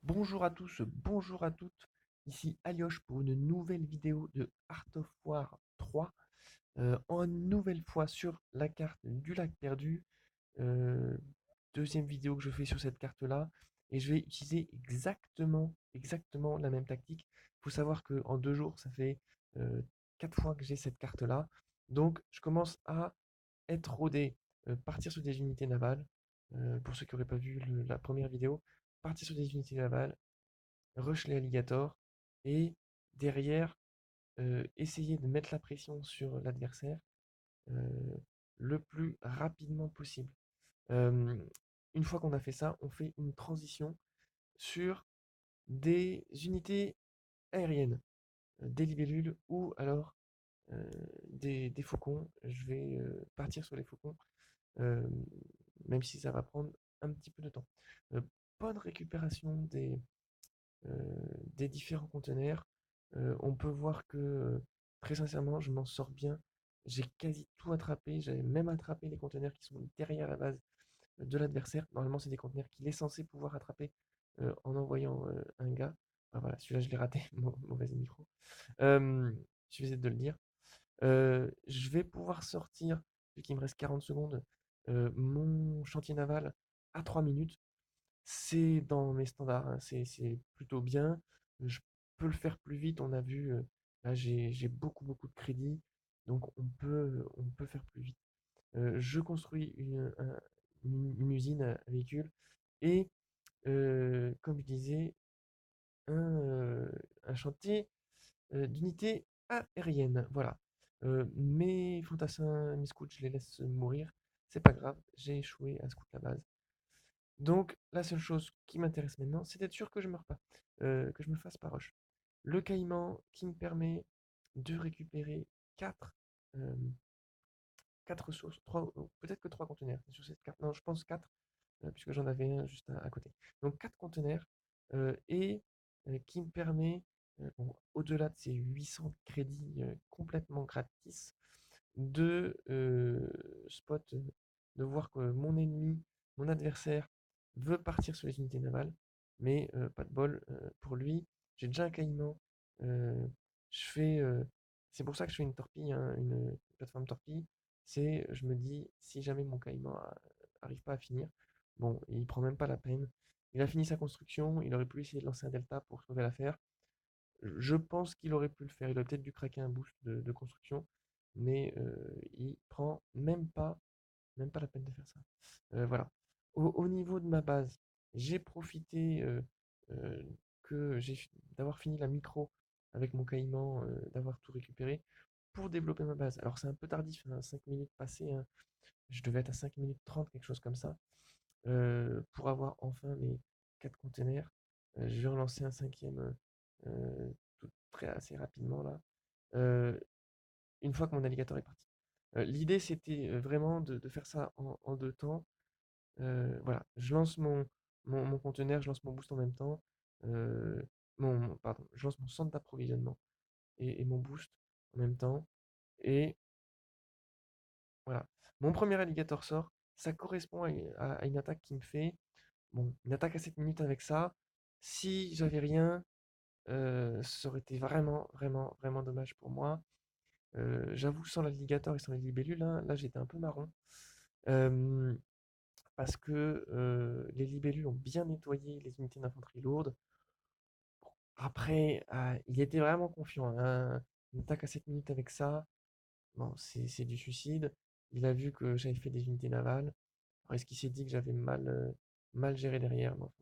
Bonjour à tous, bonjour à toutes. Ici Alioche pour une nouvelle vidéo de Art of War 3. En nouvelle fois sur la carte du lac perdu. Euh, Deuxième vidéo que je fais sur cette carte-là. Et je vais utiliser exactement la même tactique. Il faut savoir qu'en 2 jours, ça fait 4 fois que j'ai cette carte-là. Donc je commence à être rodé, partir sur des unités navales. Pour ceux qui n'auraient pas vu la première vidéo, partir sur des unités navales, rush les alligators et derrière essayer de mettre la pression sur l'adversaire euh, le plus rapidement possible. Euh, une fois qu'on a fait ça, on fait une transition sur des unités aériennes, des libellules ou alors des faucons. Je vais partir sur les faucons, euh, même si ça va prendre un petit peu de temps. Euh, Bonne récupération des différents conteneurs. On peut voir que très sincèrement, je m'en sors bien. J'ai quasi tout attrapé. J'avais même attrapé les conteneurs qui sont derrière la base de l'adversaire. Normalement, c'est des conteneurs qu'il est censé pouvoir attraper en envoyant un gars. Ah, voilà, celui-là, je l'ai raté. Mauvais micro. Euh, je vais essayer de le dire. Je vais pouvoir sortir, vu qu'il me reste 40 secondes, mon chantier naval à 3 minutes. C'est dans mes standards, hein, c'est plutôt bien. Je peux le faire plus vite, on a vu, là j'ai beaucoup de crédit, donc on peut faire plus vite. Je construis une usine à véhicules et comme je disais, un, euh, un chantier d'unités aériennes. Voilà. Mes fantassins, mes scouts, je les laisse mourir. C'est pas grave, j'ai échoué à scout la base. Donc, la seule chose qui m'intéresse maintenant, c'est d'être sûr que je meurs pas, que je me fasse pas rush. Le caïman qui me permet de récupérer 4 euh, 4 ressources, 3, peut-être que 3 conteneurs sur cette carte. Non, je pense 4, puisque j'en avais un juste à côté. Donc 4 conteneurs, et qui me permet, bon, au-delà de ces 800 crédits complètement gratis, de spot, de voir que mon ennemi, mon adversaire, veut partir sur les unités navales, mais pas de bol pour lui. J'ai déjà un caïman. euh, je fais, c'est pour ça que je fais une torpille, hein, une plateforme torpille. C'est, je me dis, si jamais mon caïman arrive pas à finir, bon, il prend même pas la peine. Il a fini sa construction, il aurait pu essayer de lancer un delta pour sauver l'affaire. Je pense qu'il aurait pu le faire. Il aurait peut-être dû craquer un boost de construction, mais il prend même pas la peine de faire ça. Voilà. Au niveau de ma base, j'ai profité euh, d'avoir fini la micro avec mon caïman, d'avoir tout récupéré pour développer ma base. Alors c'est un peu tardif, hein, 5 minutes passées, hein. Je devais être à 5 minutes 30, quelque chose comme ça, pour avoir enfin mes 4 containers. Je vais relancer un cinquième assez rapidement là, euh, une fois que mon alligator est parti. L'idée c'était vraiment de faire ça en 2 temps. Voilà, je lance mon conteneur, je lance mon boost en même temps. euh, pardon, je lance mon centre d'approvisionnement et mon boost en même temps. Et voilà, mon premier alligator sort. Ça correspond à une attaque qui me fait. Bon, une attaque à 7 minutes avec ça. Si j'avais rien, ça aurait été vraiment dommage pour moi. J'avoue, sans l'alligator et sans les libellules, là j'étais un peu marron. Euh, Parce que les libellules ont bien nettoyé les unités d'infanterie lourde. Après, il était vraiment confiant, hein. Une attaque à 7 minutes avec ça, bon, c'est du suicide. Il a vu que j'avais fait des unités navales. Alors, est-ce qu'il s'est dit que j'avais mal géré derrière? Non.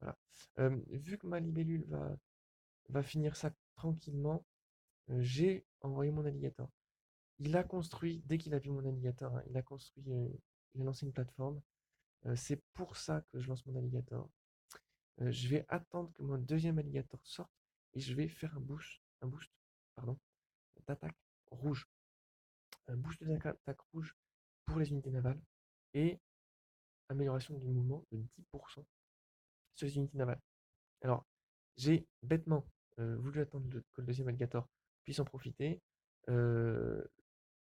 Voilà. Vu que ma libellule va finir ça tranquillement, j'ai envoyé mon alligator. Il a construit, dès qu'il a vu mon alligator, hein, il a lancé une plateforme. C'est pour ça que je lance mon alligator. Je vais attendre que mon deuxième alligator sorte et je vais faire un boost, pardon, d'attaque rouge. Un boost d'attaque rouge pour les unités navales et amélioration du mouvement de 10% sur les unités navales. Alors, j'ai bêtement voulu attendre que le deuxième alligator puisse en profiter. euh,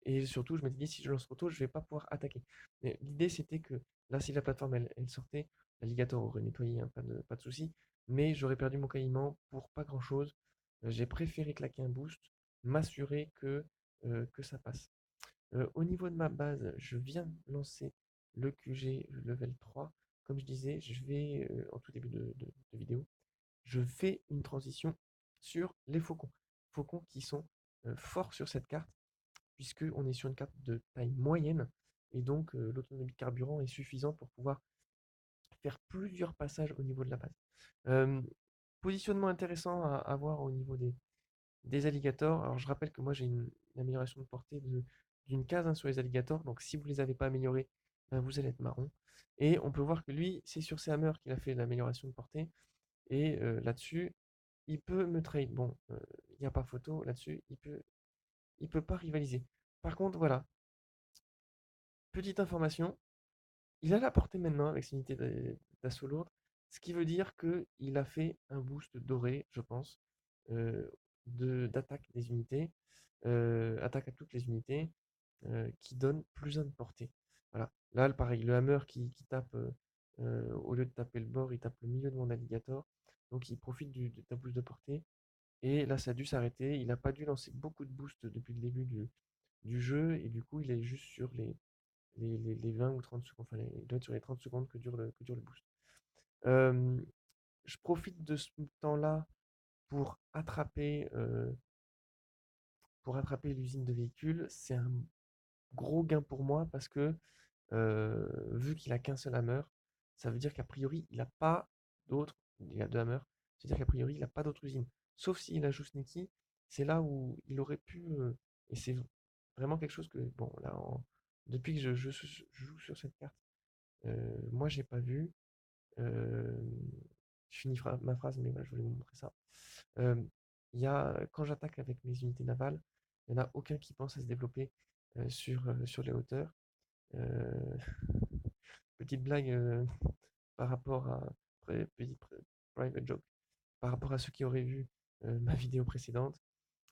et surtout, je m'étais dit, si je lance trop tôt, je ne vais pas pouvoir attaquer. Mais l'idée, c'était que là, si la plateforme, elle sortait, l'alligator aurait nettoyé, hein, pas de souci, mais j'aurais perdu mon caïman pour pas grand-chose. J'ai préféré claquer un boost, m'assurer que ça passe. Au niveau de ma base, je viens lancer le QG level 3. Comme je disais, je vais, en tout début de vidéo, je fais une transition sur les faucons. Faucons qui sont forts sur cette carte, puisqu'on est sur une carte de taille moyenne, et donc l'autonomie de carburant est suffisante pour pouvoir faire plusieurs passages au niveau de la base. Euh, Positionnement intéressant à avoir au niveau des alligators. Alors je rappelle que moi j'ai une amélioration de portée d'une case, hein, sur les alligators, donc si vous ne les avez pas améliorés, ben, vous allez être marron. Et on peut voir que lui, c'est sur ses hammers qu'il a fait l'amélioration de portée, et là-dessus, il peut me trade. Bon, il n'y a pas photo là-dessus, il peut pas rivaliser. Par contre, voilà, petite information, il a la portée maintenant avec ses unités d'assaut lourde, ce qui veut dire qu'il a fait un boost doré, je pense, euh, d'attaque des unités, attaque à toutes les unités, qui donne plus un de portée. Voilà. Là, pareil, le hammer qui tape, au lieu de taper le bord, il tape le milieu de mon alligator. Donc il profite de ta boost de portée. Et là, ça a dû s'arrêter. Il n'a pas dû lancer beaucoup de boosts depuis le début du jeu. Et du coup, il est juste sur les 20 ou 30 secondes. Enfin, il doit être sur les 30 secondes que dure le boost. Euh, je profite de ce temps-là pour attraper l'usine de véhicules. C'est un gros gain pour moi parce que vu qu'il a qu'un seul hammer, ça veut dire qu'a priori, il n'a pas d'autres. Il a deux hammers. C'est-à-dire qu'a priori, il n'a pas d'autres usines. Sauf s'il ajoute Sneaky, c'est là où il aurait pu. Et c'est vraiment quelque chose que, bon, là, depuis que je joue sur cette carte, moi, j'ai pas vu. euh, je finis ma phrase, mais voilà, je voulais vous montrer ça. Euh, quand j'attaque avec mes unités navales, il n'y en a aucun qui pense à se développer sur les hauteurs. Euh, Petite blague, par rapport à private joke, par rapport à ceux qui auraient vu ma vidéo précédente.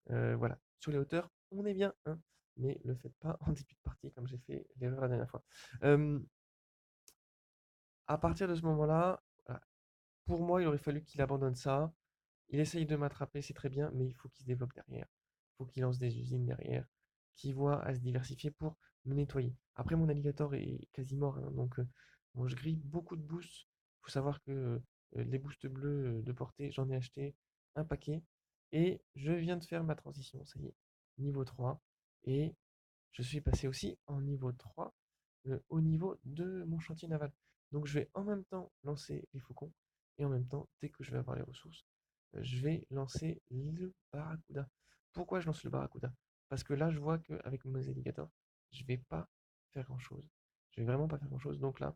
Voilà, sur les hauteurs, on est bien, hein, mais ne le faites pas en début de partie comme j'ai fait l'erreur la dernière fois. Euh, à partir de ce moment-là, voilà, pour moi, il aurait fallu qu'il abandonne ça. Il essaye de m'attraper, c'est très bien, mais il faut qu'il se développe derrière. Il faut qu'il lance des usines derrière, qu'il voit à se diversifier pour me nettoyer. Après, mon alligator est quasi mort, hein, donc bon, je grille beaucoup de boosts. Il faut savoir que les boosts bleus de portée, j'en ai acheté un paquet. Et je viens de faire ma transition, ça y est, niveau 3. Et je suis passé aussi en niveau 3, au niveau de mon chantier naval. Donc je vais en même temps lancer les faucons et en même temps, dès que je vais avoir les ressources, je vais lancer le barracuda. Pourquoi je lance le barracuda? Parce que là, je vois qu'avec mes alligators, je vais pas faire grand-chose. Je vais vraiment pas faire grand-chose. Donc là,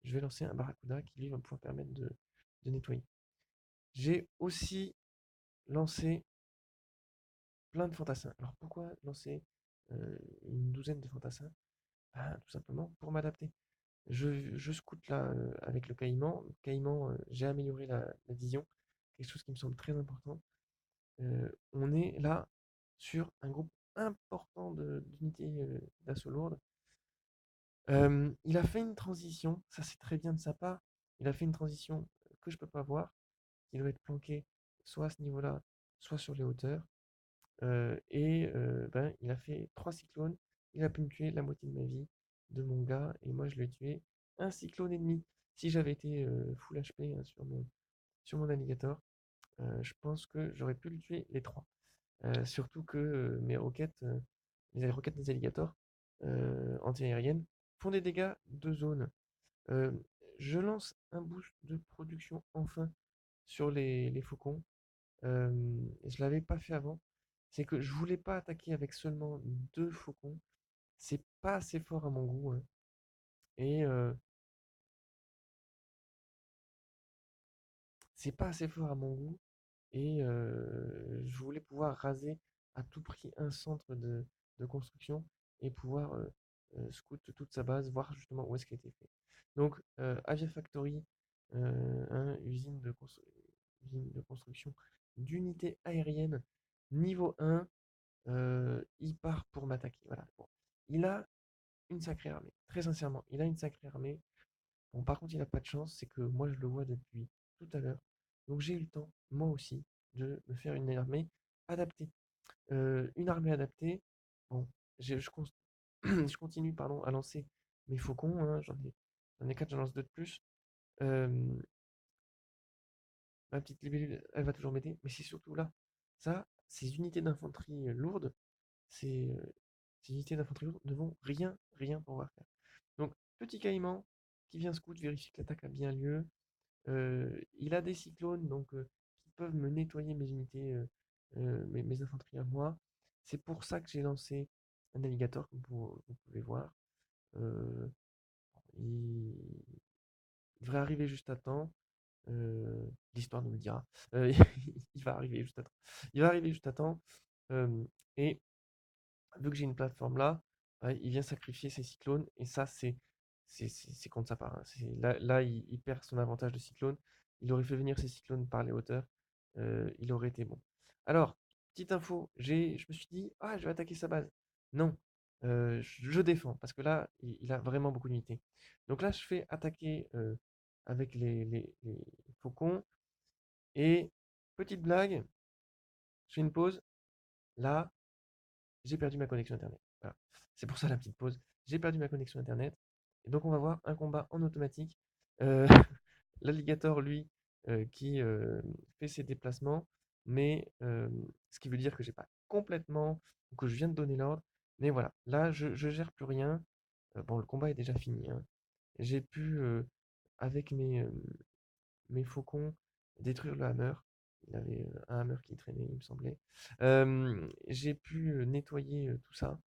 je vais lancer un barracuda qui lui va me pouvoir permettre de nettoyer. J'ai aussi lancé plein de fantassins. Alors pourquoi lancer une douzaine de fantassins? Ben, tout simplement pour m'adapter. Je scoute là avec le caïman. Caïman, j'ai amélioré la vision, quelque chose qui me semble très important. On est là sur un groupe important d'unités d'assaut lourde. Il a fait une transition, ça c'est très bien de sa part. Il a fait une transition que je peux pas voir, qui doit être planquée soit à ce niveau-là, soit sur les hauteurs. Ben, il a fait 3 cyclones. Il a pu me tuer la moitié de ma vie de mon gars. Et moi, je l'ai tué un cyclone et demi. Si j'avais été full HP, hein, sur mon alligator, je pense que j'aurais pu le tuer les trois. Surtout que mes roquettes, les roquettes des alligators anti-aériennes, font des dégâts de zone. Euh, je lance un boost de production enfin sur les faucons. Je l'avais pas fait avant. C'est que je voulais pas attaquer avec seulement deux faucons. C'est pas assez fort à mon goût, hein. Et c'est pas assez fort à mon goût. Et je voulais pouvoir raser à tout prix un centre de construction et pouvoir scout toute sa base, voir justement où est-ce qu'elle était fait. Donc, Avia Factory, usine de construction d'unités aériennes niveau 1, il part pour m'attaquer. Voilà. Bon. Il a une sacrée armée. Très sincèrement, il a une sacrée armée. Bon, par contre, il a pas de chance, c'est que moi, je le vois depuis tout à l'heure. Donc, j'ai eu le temps, moi aussi, de me faire une armée adaptée. Une armée adaptée, bon, je je continue, pardon, à lancer mes faucons, hein, j'en ai 4, j'en lance 2 de plus. Hem, Ma petite libellule, elle va toujours m'aider, mais c'est surtout là, ça, ces unités d'infanterie, lourdes, ces, ces unités d'infanterie lourde ne vont rien pouvoir faire. Donc, petit caïman qui vient scout, vérifie que l'attaque a bien lieu. Il a des cyclones donc qui peuvent me nettoyer mes unités, mes infanteries à moi. C'est pour ça que j'ai lancé un alligator, comme vous pouvez voir. Euh, il devrait arriver juste à temps. L'histoire nous le dira. Euh, il va arriver juste à temps. Il va arriver juste à temps. Euh, et vu que j'ai une plateforme là, ouais, il vient sacrifier ses cyclones, et ça, c'est contre sa part, hein. Là, il perd son avantage de cyclone. Il aurait fait venir ses cyclones par les hauteurs, il aurait été bon. Alors, petite info, je me suis dit, ah, je vais attaquer sa base. Non, je défends, parce que là, il a vraiment beaucoup d'unités. Donc là, je fais attaquer avec les faucons, et petite blague, je fais une pause. Là, j'ai perdu ma connexion internet. Voilà. C'est pour ça la petite pause. J'ai perdu ma connexion internet. Et donc on va voir un combat en automatique. Euh, L'alligator, lui, qui fait ses déplacements, mais ce qui veut dire que j'ai pas complètement, ou que je viens de donner l'ordre. Mais voilà, là je gère plus rien. Bon, le combat est déjà fini, hein. J'ai pu, avec mes faucons, détruire le hammer. Il avait un hammer qui traînait, il me semblait. J'ai pu nettoyer tout ça.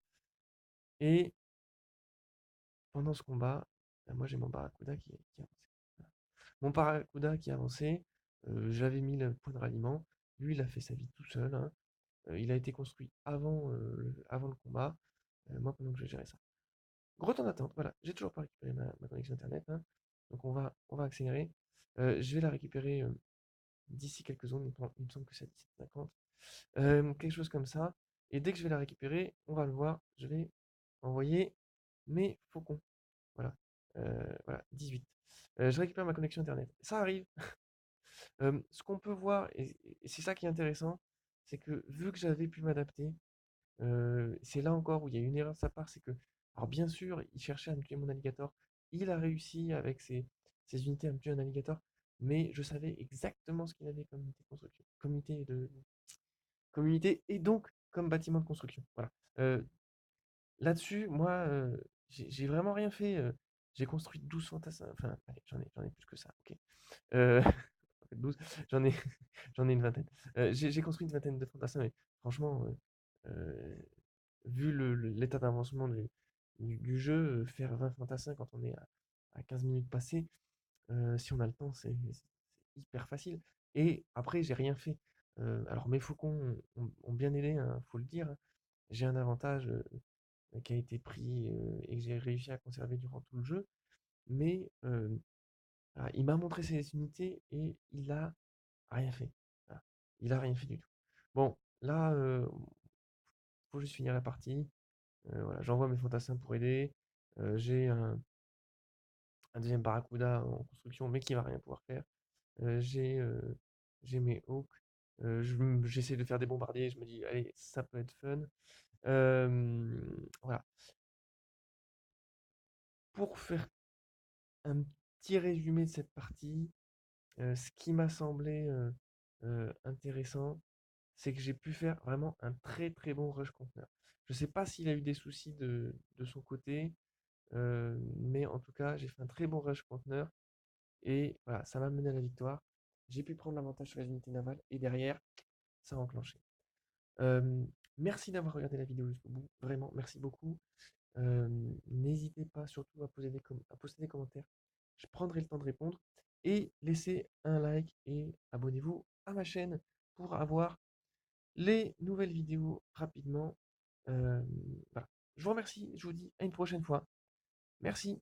Et pendant ce combat, moi j'ai mon barracuda qui avançait. Voilà. Mon barracuda qui avançait, j'avais mis le point de ralliement. Lui, il a fait sa vie tout seul, hein. Il a été construit avant le combat. Moi, pendant que je gérais ça. Gros temps d'attente, voilà. J'ai toujours pas récupéré ma connexion internet, hein. Donc on va accélérer. Je vais la récupérer d'ici quelques secondes. Il me semble que c'est à 17h50. Quelque chose comme ça. Et dès que je vais la récupérer, on va le voir. Je vais envoyer mes faucons. Voilà. Voilà, 18. Je récupère ma connexion internet. Ça arrive. Ce qu'on peut voir, et c'est ça qui est intéressant, c'est que vu que j'avais pu m'adapter, c'est là encore où il y a une erreur de sa part, c'est que, alors bien sûr, il cherchait à me tuer mon alligator. Il a réussi avec ses unités à me tuer un alligator, mais je savais exactement ce qu'il avait comme unité de construction, comme unité et donc comme bâtiment de construction. Voilà. Là-dessus, moi, j'ai vraiment rien fait. J'ai construit 12 fantassins. Enfin, allez, j'en ai plus que ça, ok. Euh, en fait, 12, j'en ai, j'en ai une vingtaine. J'ai construit une vingtaine de fantassins, mais franchement, vu l'état d'avancement du jeu, faire 20 fantassins quand on est à 15 minutes passées, si on a le temps, c'est hyper facile. Et après, j'ai rien fait. Alors, mes faucons ont bien aidé, hein, faut le dire, hein. J'ai un avantage qui a été pris et que j'ai réussi à conserver durant tout le jeu. Mais voilà, il m'a montré ses unités et il a rien fait. Voilà. Il a rien fait du tout. Bon, là, faut juste finir la partie. Voilà, j'envoie mes fantassins pour aider. J'ai un deuxième barracuda en construction, mais qui va rien pouvoir faire. J'ai mes hawks. J'essaie de faire des bombardiers. Je me dis, allez, ça peut être fun. Voilà. Pour faire un petit résumé de cette partie, ce qui m'a semblé intéressant, c'est que j'ai pu faire vraiment un très très bon rush conteneur. Je ne sais pas s'il a eu des soucis de son côté, mais en tout cas, j'ai fait un très bon rush conteneur et voilà, ça m'a mené à la victoire. J'ai pu prendre l'avantage sur les unités navales et derrière, ça a enclenché. Euh, Merci d'avoir regardé la vidéo jusqu'au bout, vraiment, merci beaucoup. N'hésitez pas surtout à poster des commentaires. Je prendrai le temps de répondre. Et laissez un like et abonnez-vous à ma chaîne pour avoir les nouvelles vidéos rapidement. Voilà. Je vous remercie. Je vous dis à une prochaine fois. Merci.